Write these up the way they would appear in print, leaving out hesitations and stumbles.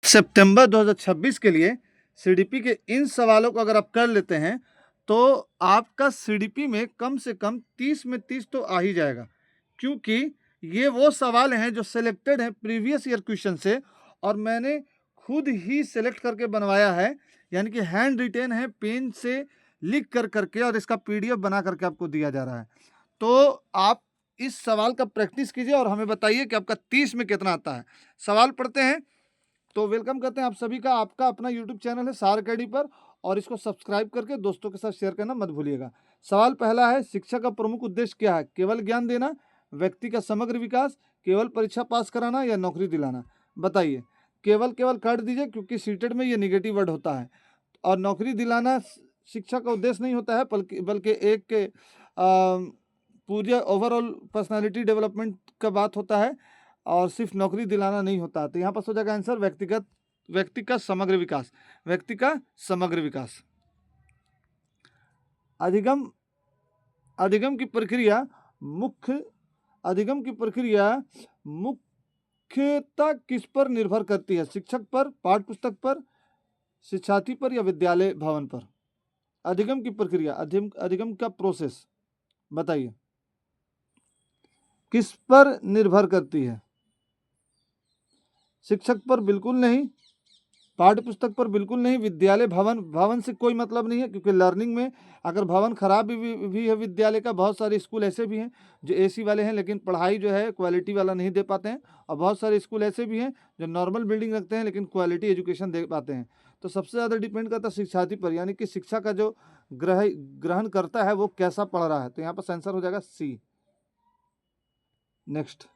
सितंबर 2026 के लिए सीडीपी के इन सवालों को अगर आप कर लेते हैं तो आपका सीडीपी में कम से कम 30 में 30 तो आ ही जाएगा, क्योंकि ये वो सवाल हैं जो सिलेक्टेड हैं प्रीवियस ईयर क्वेश्चन से और मैंने खुद ही सिलेक्ट करके बनवाया है, यानी कि हैंड रिटेन है, पेन से लिख कर करके और इसका पीडीएफ बना करके आपको दिया जा रहा है। तो आप इस सवाल का प्रैक्टिस कीजिए और हमें बताइए कि आपका 30 में कितना आता है। सवाल पढ़ते हैं। तो वेलकम करते हैं आप सभी का, आपका अपना यूट्यूब चैनल है सार अकेडमी पर, और इसको सब्सक्राइब करके दोस्तों के साथ शेयर करना मत भूलिएगा। सवाल पहला है, शिक्षा का प्रमुख उद्देश्य क्या है? केवल ज्ञान देना, व्यक्ति का समग्र विकास, केवल परीक्षा पास कराना या नौकरी दिलाना? बताइए। केवल केवल काट दीजिए क्योंकि सीटेट में ये निगेटिव वर्ड होता है, और नौकरी दिलाना शिक्षा का उद्देश्य नहीं होता है, बल्कि एक के पूरे ओवरऑल पर्सनालिटी डेवलपमेंट का बात होता है और सिर्फ नौकरी दिलाना नहीं होता। तो यहाँ पर हो जाएगा आंसर व्यक्ति का समग्र विकास, व्यक्ति का समग्र विकास। अधिगम अधिगम की प्रक्रिया मुख्यतः किस पर निर्भर करती है? शिक्षक पर, पाठ्य पुस्तक पर, शिक्षार्थी पर या विद्यालय भवन पर? अधिगम की प्रक्रिया, अधिगम का प्रोसेस बताइए किस पर निर्भर करती है? शिक्षक पर बिल्कुल नहीं, पाठ्य पुस्तक पर बिल्कुल नहीं, विद्यालय भवन से कोई मतलब नहीं है, क्योंकि लर्निंग में अगर भवन खराब भी है विद्यालय का, बहुत सारे स्कूल ऐसे भी हैं जो एसी वाले हैं लेकिन पढ़ाई जो है क्वालिटी वाला नहीं दे पाते हैं, और बहुत सारे स्कूल ऐसे भी हैं जो नॉर्मल बिल्डिंग रखते हैं लेकिन क्वालिटी एजुकेशन दे पाते हैं। तो सबसे ज़्यादा डिपेंड करता है शिक्षार्थी पर, यानी कि शिक्षा का जो ग्रहण करता है वो कैसा पढ़ रहा है। तो यहाँ पर आंसर हो जाएगा सी। नेक्स्ट,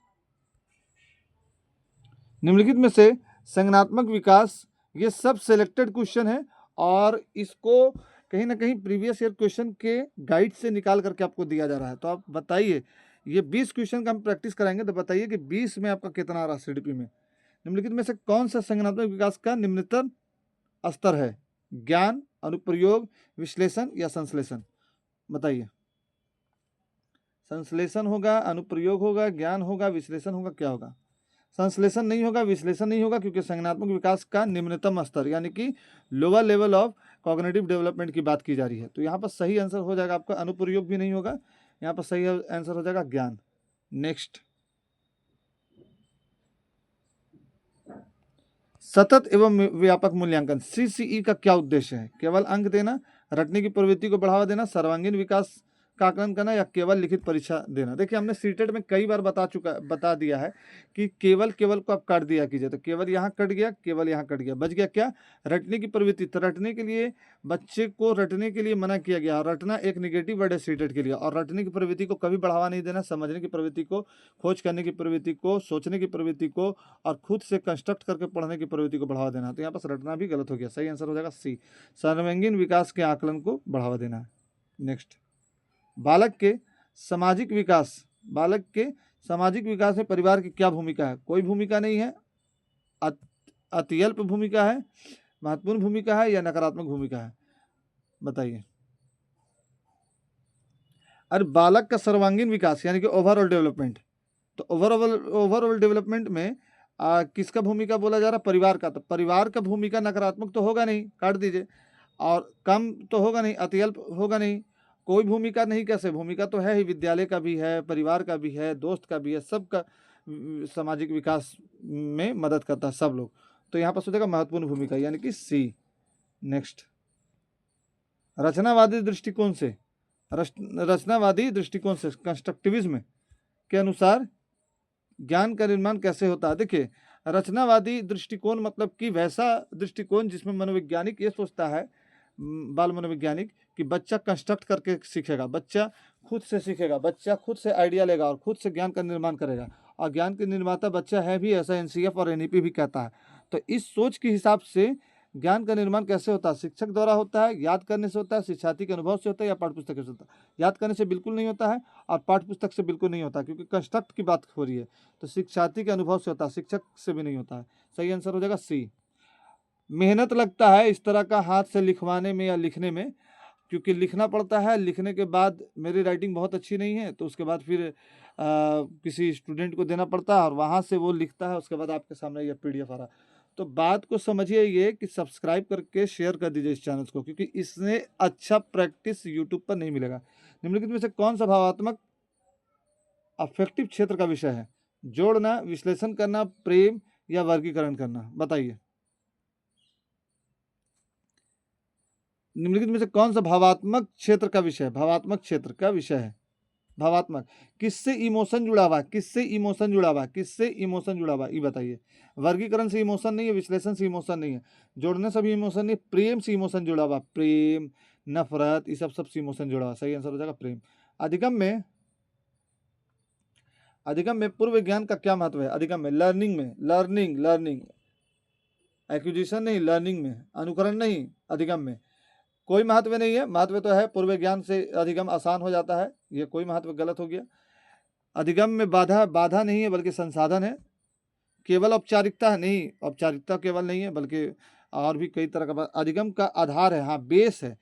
निम्नलिखित में से संज्ञानात्मक विकास, ये सब सिलेक्टेड क्वेश्चन है और इसको कहीं ना कहीं प्रीवियस ईयर क्वेश्चन के गाइड से निकाल करके आपको दिया जा रहा है। तो आप बताइए, ये 20 क्वेश्चन का हम प्रैक्टिस कराएंगे, तो बताइए कि 20 में आपका कितना आ रहा है सीडीपी में। निम्नलिखित में से कौन सा संज्ञानात्मक विकास का निम्नतम स्तर है? ज्ञान, अनुप्रयोग, विश्लेषण या संश्लेषण? बताइए। संश्लेषण होगा, अनुप्रयोग होगा, ज्ञान होगा, विश्लेषण होगा, क्या होगा? संश्लेषण नहीं होगा, विश्लेषण नहीं होगा, क्योंकि संज्ञानात्मक विकास का निम्नतम स्तर यानी कि lower level of cognitive development की बात की जा रही है। तो यहाँ पर सही आंसर हो जाएगा आपका अनुप्रयोग भी नहीं होगा, यहाँ पर सही आंसर हो जाएगा ज्ञान। नेक्स्ट, सतत एवं व्यापक मूल्यांकन सीसीई का क्या उद्देश्य है? केवल अंक देना, रटने की प्रवृत्ति को बढ़ावा देना, सर्वांगीण विकास का आकलन करना या केवल लिखित परीक्षा देना? देखिए, हमने सीटेट में कई बार बता दिया है कि केवल को आप काट दिया कीजिए। तो केवल यहाँ कट गया, केवल यहाँ कट गया, बच गया क्या? रटने की प्रवृत्ति। तो रटने के लिए बच्चे को रटने के लिए मना किया गया, और रटना एक निगेटिव वर्ड है सीटेट के लिए, और रटने की प्रवृत्ति को कभी बढ़ावा नहीं देना, समझने की प्रवृत्ति को, खोज करने की प्रवृत्ति को, सोचने की प्रवृत्ति को और खुद से कंस्ट्रक्ट करके पढ़ने की प्रवृत्ति को बढ़ावा देना। तो यहाँ पर रटना भी गलत हो गया, सही आंसर हो जाएगा सी, सर्वांगीण विकास के आकलन को बढ़ावा देना है। नेक्स्ट, बालक के सामाजिक विकास में परिवार की क्या भूमिका है? कोई भूमिका नहीं है, अत्यल्प भूमिका है, महत्वपूर्ण भूमिका है या नकारात्मक भूमिका है? बताइए। अरे बालक का सर्वांगीण विकास यानी कि ओवरऑल डेवलपमेंट, तो ओवरऑल डेवलपमेंट में किसका भूमिका बोला जा रहा है? परिवार का। तो परिवार का भूमिका नकारात्मक तो होगा नहीं, काट दीजिए, और कम तो होगा नहीं, अत्यल्प होगा नहीं, कोई भूमिका नहीं, कैसे? भूमिका तो है ही, विद्यालय का भी है, परिवार का भी है, दोस्त का भी है, सबका सामाजिक विकास में मदद करता है सब लोग। तो यहाँ पर सोचेगा महत्वपूर्ण भूमिका यानी कि सी। नेक्स्ट, रचनावादी दृष्टिकोण से कंस्ट्रक्टिविज्म के अनुसार ज्ञान का निर्माण कैसे होता है? देखिए, रचनावादी दृष्टिकोण मतलब कि वैसा दृष्टिकोण जिसमें मनोवैज्ञानिक ये सोचता है, बाल मनोवैज्ञानिक, कि बच्चा कंस्ट्रक्ट करके सीखेगा, बच्चा खुद से सीखेगा, बच्चा खुद से आइडिया लेगा और खुद से ज्ञान का निर्माण करेगा, और ज्ञान के निर्माता बच्चा है भी, ऐसा एनसीएफ और एनईपी भी कहता है। तो इस सोच के हिसाब से ज्ञान का निर्माण कैसे होता है? शिक्षक द्वारा होता है, याद करने से होता है, शिक्षार्थी के अनुभव से होता है या पाठ्य पुस्तक से होता है? याद करने से बिल्कुल नहीं होता है और पाठ्य पुस्तक से बिल्कुल नहीं होता, क्योंकि कंस्ट्रक्ट की बात हो रही है। तो शिक्षार्थी के अनुभव से होता है, शिक्षक से भी नहीं होता है। सही आंसर हो जाएगा सी। मेहनत लगता है इस तरह का हाथ से लिखवाने में या लिखने में, क्योंकि लिखना पड़ता है, लिखने के बाद मेरी राइटिंग बहुत अच्छी नहीं है तो उसके बाद फिर किसी स्टूडेंट को देना पड़ता है और वहाँ से वो लिखता है, उसके बाद आपके सामने ये पीडीएफ आ रहा है। तो बात को समझिए ये कि सब्सक्राइब करके शेयर कर दीजिए इस चैनल को, क्योंकि इसने अच्छा प्रैक्टिस यूट्यूब पर नहीं मिलेगा। निम्नलिखित में से कौन सा भावात्मक अफेक्टिव क्षेत्र का विषय है? जोड़ना, विश्लेषण करना, प्रेम या वर्गीकरण करना, बताइए। निम्नलिखित में से कौन सा भावात्मक क्षेत्र का विषय है? भावात्मक क्षेत्र का विषय है भावात्मक। किससे इमोशन जुड़ा हुआ है? किससे इमोशन जुड़ा हुआ है? किससे इमोशन जुड़ा हुआ है, ये बताइए। वर्गीकरण से इमोशन नहीं है, विश्लेषण से इमोशन नहीं है, जोड़ने से भी इमोशन नहीं, प्रेम से इमोशन जुड़ा हुआ, प्रेम, नफरत, ये सब से इमोशन जुड़ा हुआ। सही आंसर हो जाएगा प्रेम। अधिगम में पूर्व ज्ञान का क्या महत्व है? अधिगम में लर्निंग एक्विजिशन नहीं, लर्निंग में, अनुकरण नहीं, अधिगम में कोई महत्व नहीं है। महत्व तो है, पूर्व ज्ञान से अधिगम आसान हो जाता है, ये कोई महत्व गलत हो गया। अधिगम में बाधा नहीं है बल्कि संसाधन है। केवल औपचारिकता नहीं, औपचारिकता केवल नहीं है बल्कि और भी कई तरह का। अधिगम का आधार है, हाँ बेस है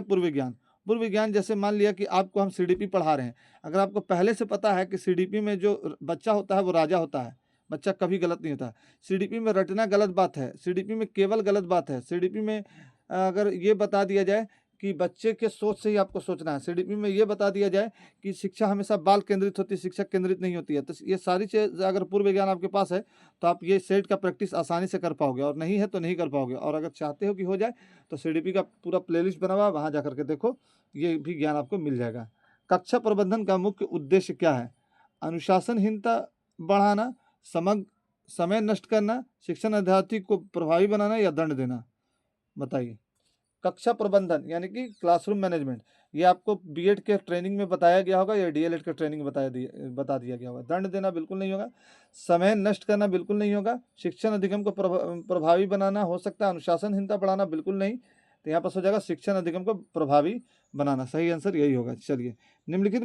पूर्व ज्ञान। पूर्व ज्ञान जैसे मान लिया कि आपको हम सीडीपी पढ़ा रहे हैं, अगर आपको पहले से पता है कि सीडीपी में जो बच्चा होता है वो राजा होता है, बच्चा कभी गलत नहीं होता। सीडीपी में रटना गलत बात है, सीडीपी में केवल गलत बात है। सीडीपी में अगर ये बता दिया जाए कि बच्चे के सोच से ही आपको सोचना है, सीडीपी में ये बता दिया जाए कि शिक्षा हमेशा बाल केंद्रित होती है, शिक्षक केंद्रित नहीं होती है, तो ये सारी चीज़ अगर पूर्व ज्ञान आपके पास है तो आप ये सेट का प्रैक्टिस आसानी से कर पाओगे, और नहीं है तो नहीं कर पाओगे। और अगर चाहते हो कि हो जाए तो सीडीपी का पूरा प्लेलिस्ट बना हुआ है, वहाँ जा करके देखो, ये भी ज्ञान आपको मिल जाएगा। कक्षा प्रबंधन का मुख्य उद्देश्य क्या है? अनुशासनहीनता बढ़ाना, समय नष्ट करना, शिक्षण अध्यार्थी को प्रभावी बनाना या दंड देना, बताइए। कक्षा प्रबंधन यानी कि क्लासरूम मैनेजमेंट, ये आपको बीएड के ट्रेनिंग में बताया गया होगा या डीएलएड के ट्रेनिंग में बता दिया गया होगा। दंड देना बिल्कुल नहीं होगा, समय नष्ट करना बिल्कुल नहीं होगा, शिक्षण अधिगम को प्रभावी बनाना हो सकता है, अनुशासनहीनता बढ़ाना बिल्कुल नहीं। तो यहाँ पर हो जाएगा शिक्षण अधिगम को प्रभावी बनाना, सही आंसर यही होगा। चलिए, निम्नलिखित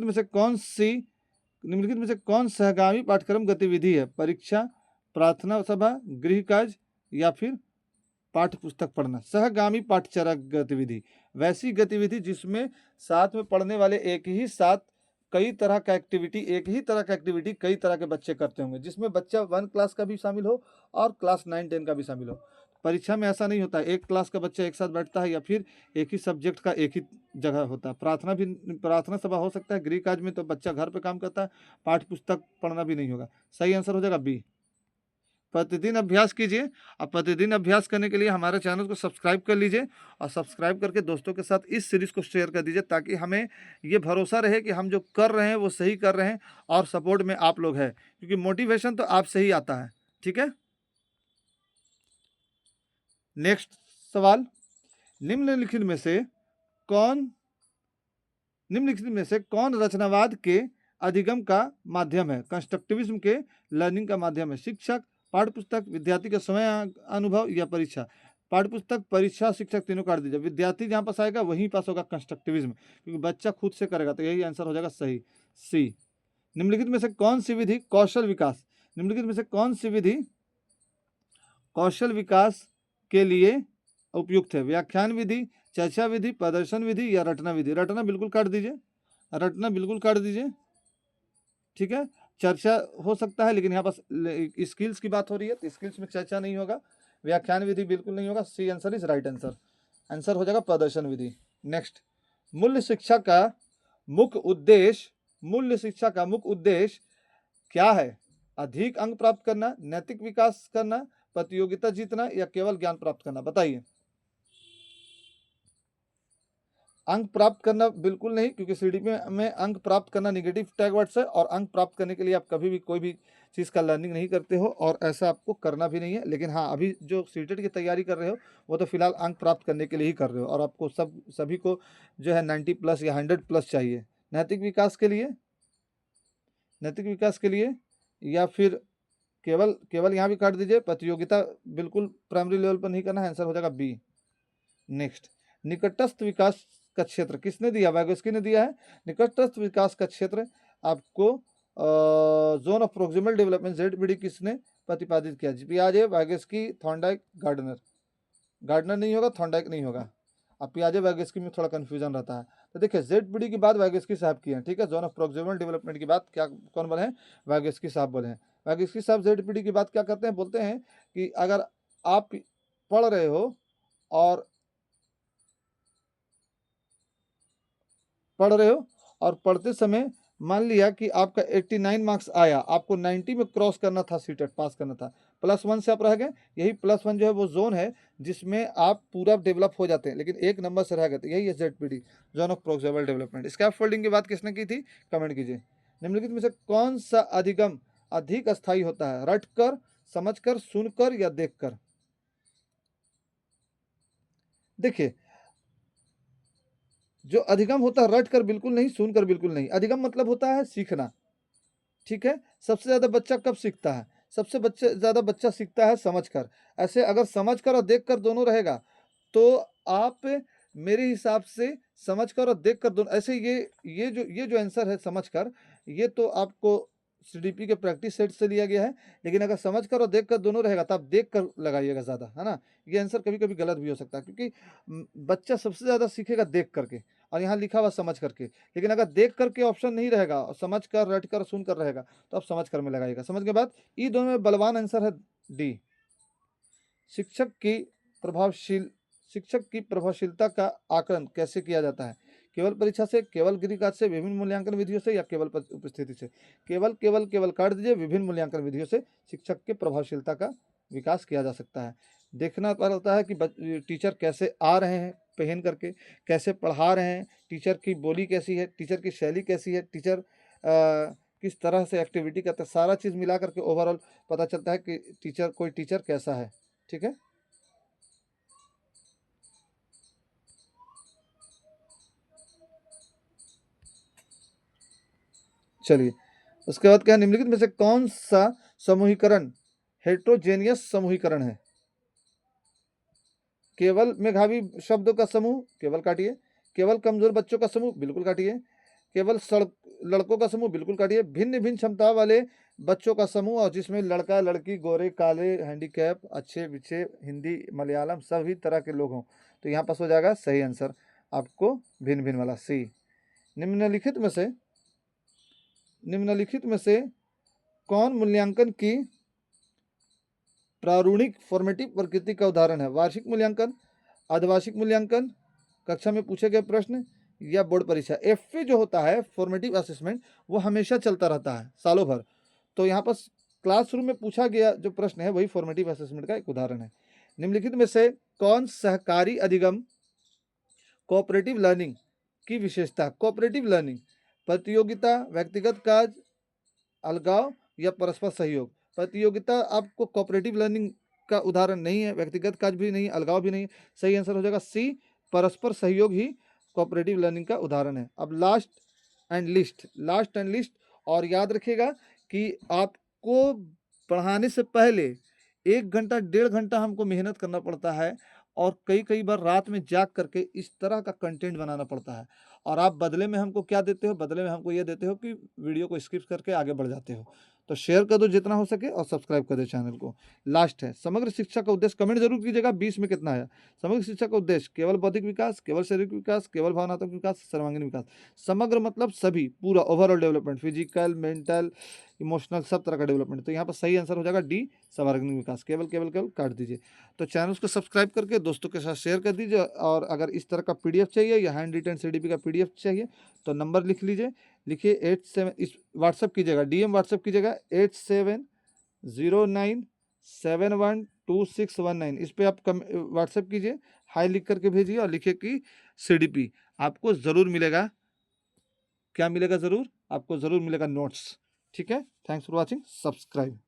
में से कौन सहगामी पाठ्यक्रम गतिविधि है? परीक्षा, प्रार्थना सभा, गृह कार्य या फिर पाठ्य पुस्तक पढ़ना। सहगामी पाठचर्या गतिविधि वैसी गतिविधि जिसमें साथ में पढ़ने वाले एक ही तरह का एक्टिविटी कई तरह के बच्चे करते होंगे, जिसमें बच्चा 1 क्लास का भी शामिल हो और क्लास 9 10 का भी शामिल हो। परीक्षा में ऐसा नहीं होता, एक क्लास का बच्चा एक साथ बैठता है या फिर एक ही सब्जेक्ट का एक ही जगह होता है। प्रार्थना सभा हो सकता है, गृह कार्य में तो बच्चा घर पे काम करता है, पाठ्य पुस्तक पढ़ना भी नहीं होगा। सही आंसर हो जाएगा बी। प्रतिदिन अभ्यास कीजिए, और प्रतिदिन अभ्यास करने के लिए हमारे चैनल को सब्सक्राइब कर लीजिए, और सब्सक्राइब करके दोस्तों के साथ इस सीरीज़ को शेयर कर दीजिए, ताकि हमें ये भरोसा रहे कि हम जो कर रहे हैं वो सही कर रहे हैं, और सपोर्ट में आप लोग हैं, क्योंकि मोटिवेशन तो आपसे ही आता है। ठीक है, नेक्स्ट सवाल, निम्नलिखित में से कौन रचनावाद के अधिगम का माध्यम है? कंस्ट्रक्टिविज्म के लर्निंग का माध्यम है? शिक्षक, पाठ्यपुस्तक, विद्यार्थी का समय अनुभव या परीक्षा? पाठ्यपुस्तक, परीक्षा, शिक्षक, तीनों काट दीजिए। विद्यार्थी जहाँ पास आएगा वहीं पास होगा कंस्ट्रक्टिविज्म, क्योंकि बच्चा खुद से करेगा, तो यही आंसर हो जाएगा सही, सी। निम्नलिखित में से कौन सी विधि कौशल विकास के लिए उपयुक्त है? व्याख्यान विधि, चर्चा विधि, प्रदर्शन विधि या रटना विधि? रटना बिल्कुल काट दीजिए, ठीक है। चर्चा हो सकता है, लेकिन यहाँ पर स्किल्स की बात हो रही है, तो स्किल्स में चर्चा नहीं होगा। व्याख्यान विधि बिल्कुल नहीं होगा, C answer is right answer हो जाएगा प्रदर्शन विधि। नेक्स्ट, मूल्य शिक्षा का मुख्य उद्देश्य क्या है? अधिक अंक प्राप्त करना, नैतिक विकास करना, प्रतियोगिता जीतना या केवल ज्ञान प्राप्त करना, बताइए। अंक प्राप्त करना बिल्कुल नहीं, क्योंकि सीडीपी में अंक प्राप्त करना निगेटिव टैग वर्ड्स है, और अंक प्राप्त करने के लिए आप कभी भी कोई भी चीज़ का लर्निंग नहीं करते हो, और ऐसा आपको करना भी नहीं है। लेकिन हाँ, अभी जो सीटेट की तैयारी कर रहे हो वो तो फिलहाल अंक प्राप्त करने के लिए ही कर रहे हो, और आपको सभी को जो है 90+ या 100+ चाहिए। नैतिक विकास के लिए या फिर केवल यहाँ भी काट दीजिए। प्रतियोगिता बिल्कुल प्राइमरी लेवल पर नहीं करना है, आंसर हो जाएगा बी। नेक्स्ट, निकटस्थ विकास का क्षेत्र किसने दिया? वैगोस्की ने दिया है। निकटस्थ विकास का क्षेत्र आपको zone of proximal development ZBD किसने प्रतिपादित किया? पियाजे, वैगोस्की, थॉर्नडाइक, गार्डनर नहीं होगा, थॉर्नडाइक नहीं होगा। अब पियाजे वैगोस्की में थोड़ा कंफ्यूजन रहता है, तो देखिए ZPD की बात वाइगोस्की साहब की है, ठीक है। जोन ऑफ प्रॉक्सिमल डेवलपमेंट की बात क्या कौन बोले हैं? वाइगोस्की साहब बोले हैं। वाइगोस्की साहब ZPD की बात क्या करते हैं? बोलते हैं कि अगर आप पढ़ रहे हो और पढ़ते समय मान लिया कि आपका 89 मार्क्स आया, आपको 90 में क्रॉस करना था, सीटेट पास करना था, +1 से आप रह गए। यही +1 जो है वो जोन है जिसमें आप पूरा डेवलप हो जाते हैं, लेकिन 1 नंबर से रह गए। तो यही है ZPD, zone of proximal development. Scaffolding की बात किसने की थी? कमेंट कीजिए। निम्नलिखित में से कौन सा अधिगम अधिक अस्थायी होता है? रटकर, समझकर, सुनकर या देखकर? देखिए, जो अधिगम होता है रट कर बिल्कुल नहीं, सुन कर बिल्कुल नहीं। अधिगम मतलब होता है सीखना, ठीक है। सबसे ज्यादा बच्चा कब सीखता है? सबसे बच्चे ज्यादा बच्चा सीखता है समझकर। ऐसे अगर समझकर और देखकर दोनों रहेगा तो आप मेरे हिसाब से समझकर और देखकर दोनों ऐसे ये जो आंसर है समझकर, ये तो आपको सीडीपी के प्रैक्टिस सेट से लिया गया है। लेकिन अगर समझकर और देखकर दोनों रहेगा तो आप देखकर लगाइएगा ज्यादा, है ना। ये आंसर कभी कभी गलत भी हो सकता है, क्योंकि बच्चा सबसे ज्यादा सीखेगा देख करके, और यहाँ लिखा हुआ समझ करके। लेकिन अगर देख करके ऑप्शन नहीं रहेगा और समझ कर, रट कर, सुन कर रहेगा तो आप समझ कर में लगाइएगा। समझ के बाद ये दोनों में बलवान आंसर है डी। शिक्षक की प्रभावशील शिक्षक की प्रभावशीलता का आकलन कैसे किया जाता है? केवल परीक्षा से, केवल गृहकार्य से, विभिन्न मूल्यांकन विधियों से, या केवल उपस्थिति से? केवल केवल केवल काट दीजिए। विभिन्न मूल्यांकन विधियों से शिक्षक के प्रभावशीलता का विकास किया जा सकता है। देखना पड़ता है कि टीचर कैसे आ रहे हैं पहन करके, कैसे पढ़ा रहे हैं, टीचर की बोली कैसी है, टीचर की शैली कैसी है, टीचर किस तरह से एक्टिविटी करता है। सारा चीज़ मिला करके ओवरऑल पता चलता है कि कोई टीचर कैसा है, ठीक है। चलिए, उसके बाद क्या है? निम्नलिखित में से कौन सा समूहीकरण हेट्रोजेनियस समूहीकरण है? केवल मेधावी शब्दों का समूह, केवल काटिए। केवल कमजोर बच्चों का समूह, बिल्कुल काटिए। केवल लड़कों का समूह, बिल्कुल काटिए। भिन्न भिन्न क्षमता वाले बच्चों का समूह, और जिसमें लड़का लड़की, गोरे काले, हैंडीकैप, अच्छे बिच्छे, हिंदी मलयालम सभी तरह के लोग हों, तो यहाँ पास हो जाएगा सही आंसर आपको भिन्न भिन्न वाला सी। निम्नलिखित में से कौन मूल्यांकन की प्रारूणिक फॉर्मेटिव प्रकृति का उदाहरण है? वार्षिक मूल्यांकन, अर्धवार्षिक मूल्यांकन, कक्षा में पूछे गए प्रश्न, या बोर्ड परीक्षा? एफए जो होता है फॉर्मेटिव असेसमेंट, वो हमेशा चलता रहता है सालों भर। तो यहाँ पर क्लासरूम में पूछा गया जो प्रश्न है वही फॉर्मेटिव असेसमेंट का एक उदाहरण है। निम्नलिखित में से कौन सहकारी अधिगम कोऑपरेटिव लर्निंग की विशेषता? कोऑपरेटिव लर्निंग, प्रतियोगिता, व्यक्तिगत कार्य, अलगाव या परस्पर सहयोग? प्रतियोगिता आपको कोऑपरेटिव लर्निंग का उदाहरण नहीं है, व्यक्तिगत कार्य भी नहीं, अलगाव भी नहीं। सही आंसर हो जाएगा सी, परस्पर सहयोग ही कोऑपरेटिव लर्निंग का उदाहरण है। अब लास्ट एंड लिस्ट, और याद रखिएगा कि आपको पढ़ाने से पहले 1 घंटा 1.5 घंटा हमको मेहनत करना पड़ता है, और कई कई बार रात में जाग करके इस तरह का कंटेंट बनाना पड़ता है। और आप बदले में हमको क्या देते हो? बदले में हमको ये देते हो कि वीडियो को स्किप करके आगे बढ़ जाते हो। तो शेयर कर दो जितना हो सके, और सब्सक्राइब कर दो चैनल को। लास्ट है, समग्र शिक्षा का उद्देश्य, कमेंट जरूर कीजिएगा 20 में कितना है। समग्र शिक्षा का उद्देश्य केवल बौद्धिक विकास, केवल शारीरिक विकास, केवल भावनात्मक विकास, सर्वांगीण विकास। समग्र मतलब सभी, पूरा overall development, physical, mental, emotional, सब तरह का डेवलपमेंट। तो यहाँ पर सही आंसर हो जाएगा डी, सर्वांगीण विकास। केवल केवल केवल काट दीजिए। तो चैनल को सब्सक्राइब करके दोस्तों के साथ शेयर कर दीजिए। और अगर इस तरह का पीडीएफ चाहिए या हैंड रिटन सीडीपी का पीडीएफ चाहिए तो नंबर लिख लीजिए। लिखिए 87, इस व्हाट्सअप कीजिएगा, डीएम व्हाट्सअप कीजिएगा 8709712619। इस पर आप व्हाट्सअप कीजिए, हाई लिख करके भेजिए और लिखिए कि सीडीपी। आपको ज़रूर मिलेगा, क्या मिलेगा? ज़रूर आपको ज़रूर मिलेगा नोट्स, ठीक है। Thanks for watching, subscribe.